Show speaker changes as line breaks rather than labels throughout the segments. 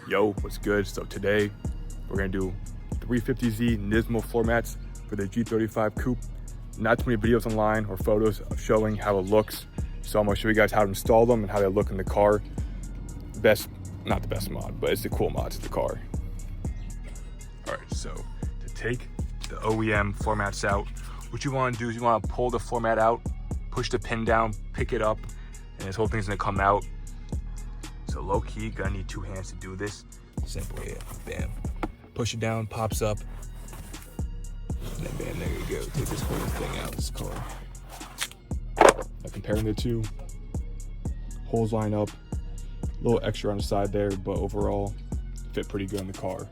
Yo, what's good? So today we're gonna do 350z Nismo floor mats for the G35 coupe. Not too many videos online or photos of showing how it looks. So I'm gonna show you guys how to install them and how they look in the car. Not the best mod, but it's the cool mods to the car. All right, so to take the OEM floor mats out, what you wanna do is you wanna pull the floor mat out, push the pin down, pick it up, and this whole thing's gonna come out. So low key, gonna need two hands to do this. Simple, yeah, bam. Push it down, pops up. And then bam, there you go. Take this whole thing out of this car. Now comparing the two, holes line up. A little extra on the side there, but overall, fit pretty good in the car.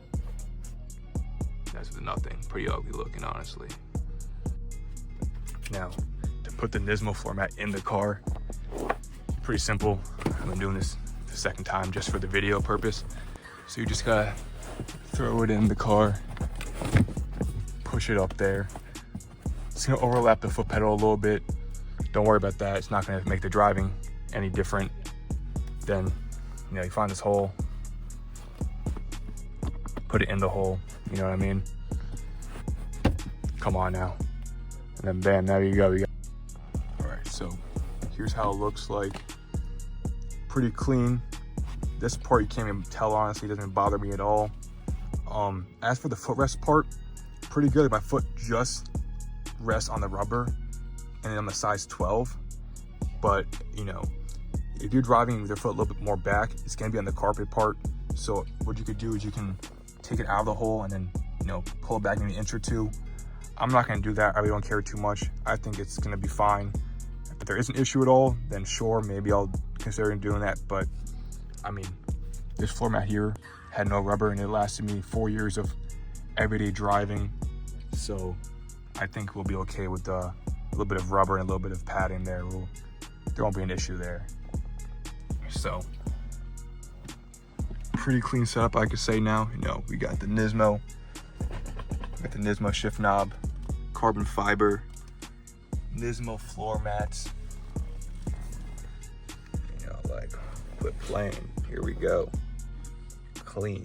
That's nothing, pretty ugly looking, honestly. Now, to put the Nismo floor mat in the car, pretty simple. I've been doing this the second time just for the video purpose. So you just gotta throw it in the car, push it up there. It's gonna overlap the foot pedal a little bit. Don't worry about that. It's not gonna make the driving any different. Then, you find this hole, put it in the hole, you know what I mean? Come on now. And then bam, there you go. All right, so here's how it looks like. Pretty clean. This part you can't even tell, honestly. It doesn't bother me at all. As for the footrest part, pretty good. My foot just rests on the rubber and then I'm a size 12. But if you're driving with your foot a little bit more back, it's gonna be on the carpet part. So what you could do is you can take it out of the hole and then pull it back maybe an inch or two. I'm not gonna do that. I really don't care too much. I think it's gonna be fine. If there is an issue at all, then sure, maybe I'll consider doing that. But I mean, this floor mat here had no rubber and it lasted me 4 years of everyday driving. So I think we'll be okay with a little bit of rubber and a little bit of padding there. There won't be an issue there. So pretty clean setup, I could say now. We got the Nismo, shift knob, carbon fiber, Nismo floor mats. Like, quit playing. Here we go. Clean.